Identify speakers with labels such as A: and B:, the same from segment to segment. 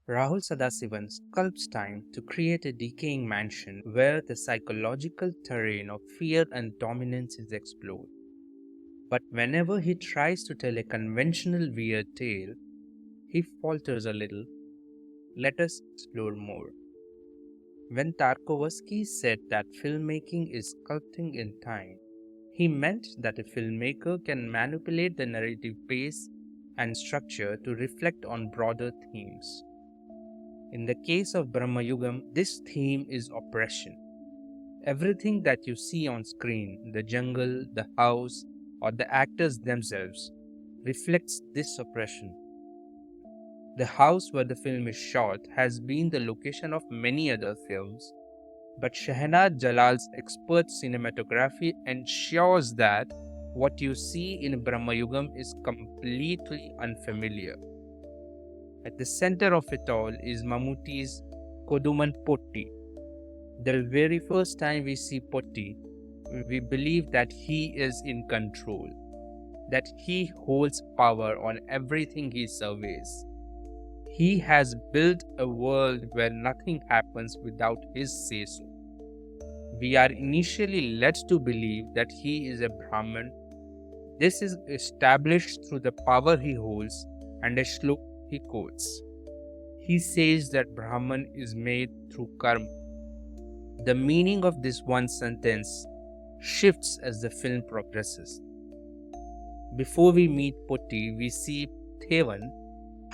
A: Rahul Sadasivan sculpts time to create a decaying mansion where the psychological terrain of fear and dominance is explored. But whenever he tries to tell a conventional weird tale, he falters a little. Let us explore more. When Tarkovsky said that filmmaking is sculpting in time, he meant that a filmmaker can manipulate the narrative pace and structure to reflect on broader themes. In the case of Bramayugam, this theme is oppression. Everything that you see on screen, the jungle, the house, or the actors themselves, reflects this oppression. The house where the film is shot has been the location of many other films, but Shehnaz Jalal's expert cinematography ensures that what you see in Bramayugam is completely unfamiliar. At the center of it all is Mammooty's Kodumon Potti. The very first time we see Potti, we believe that he is in control, that he holds power on everything he surveys. He has built a world where nothing happens without his say-so. We are initially led to believe that he is a Brahmin. This is established through the power he holds and a shlok he quotes. He says that Brahman is made through karma. The meaning of this one sentence shifts as the film progresses. Before we meet Potti, we see Thevan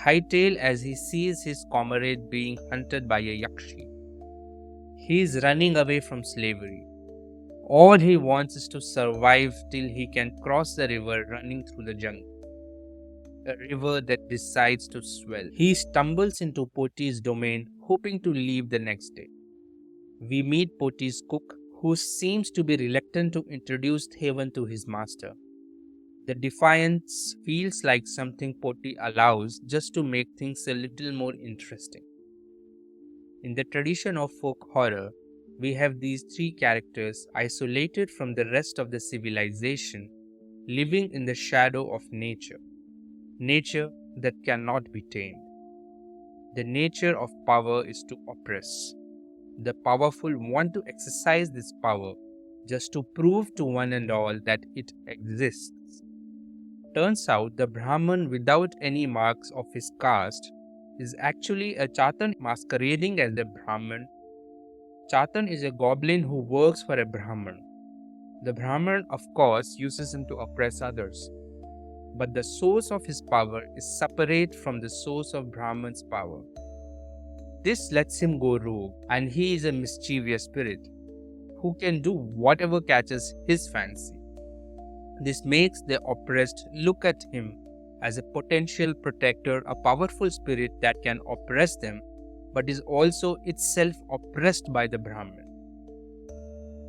A: hightail as he sees his comrade being hunted by a yakshi. He is running away from slavery. All he wants is to survive till he can cross the river running through the jungle. A river that decides to swell. He stumbles into Potti's domain, hoping to leave the next day. We meet Potti's cook, who seems to be reluctant to introduce Thevan to his master. The defiance feels like something Potti allows just to make things a little more interesting. In the tradition of folk horror, we have these three characters isolated from the rest of the civilization, living in the shadow of nature. Nature that cannot be tamed. The nature of power is to oppress. The powerful want to exercise this power just to prove to one and all that it exists. Turns out the Brahmin without any marks of his caste is actually a Chathan masquerading as a Brahmin. Chathan is a goblin who works for a Brahmin. The Brahmin, of course, uses him to oppress others. But the source of his power is separate from the source of Brahman's power. This lets him go rogue, and he is a mischievous spirit who can do whatever catches his fancy. This makes the oppressed look at him as a potential protector, a powerful spirit that can oppress them, but is also itself oppressed by the Brahmin.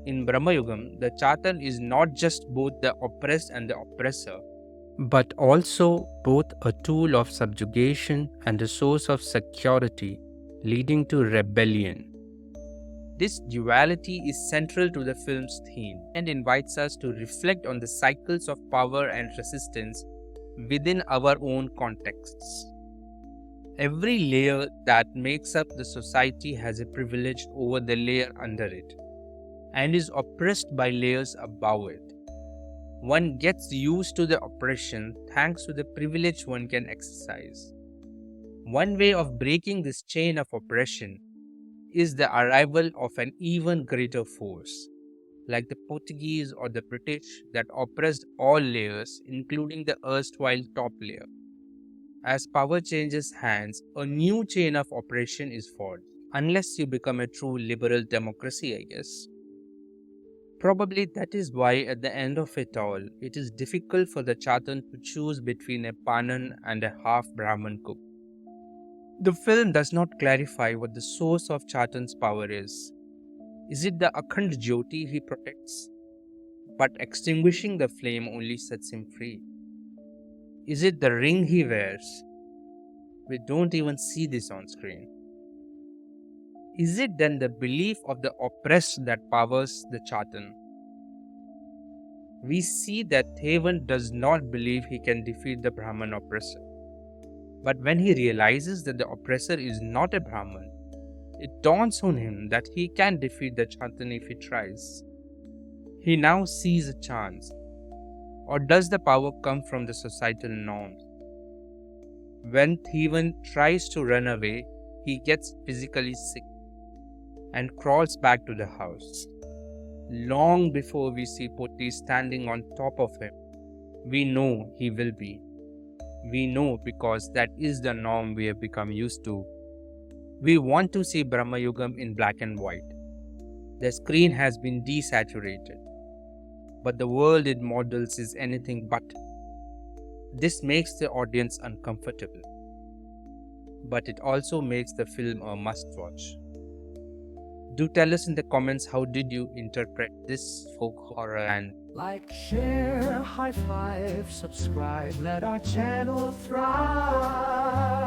A: In Bramayugam, the Chathan is not just both the oppressed and the oppressor, but also both a tool of subjugation and a source of security, leading to rebellion. This duality is central to the film's theme and invites us to reflect on the cycles of power and resistance within our own contexts. Every layer that makes up the society has a privilege over the layer under it and is oppressed by layers above it. One gets used to the oppression thanks to the privilege one can exercise. One way of breaking this chain of oppression is the arrival of an even greater force, like the Portuguese or the British, that oppressed all layers, including the erstwhile top layer. As power changes hands, a new chain of oppression is forged, unless you become a true liberal democracy, I guess. Probably that is why at the end of it all, it is difficult for the Chathan to choose between a Panan and a half-Brahmin cook. The film does not clarify what the source of Chathan's power is. Is it the Akhand Jyoti he protects? But extinguishing the flame only sets him free. Is it the ring he wears? We don't even see this on screen. Is it then the belief of the oppressed that powers the Chathan? We see that Thevan does not believe he can defeat the Brahmin oppressor. But when he realizes that the oppressor is not a Brahmin, it dawns on him that he can defeat the Chathan if he tries. He now sees a chance. Or does the power come from the societal norms? When Thevan tries to run away, he gets physically sick and crawls back to the house. Long before we see Potti standing on top of him, we know he will be. We know because that is the norm we have become used to. We want to see Bramayugam in black and white. The screen has been desaturated, but the world it models is anything but. This makes the audience uncomfortable, but it also makes the film a must-watch. Do tell us in the comments how did you interpret this folk horror, and
B: like, share, high five, subscribe, let our channel thrive.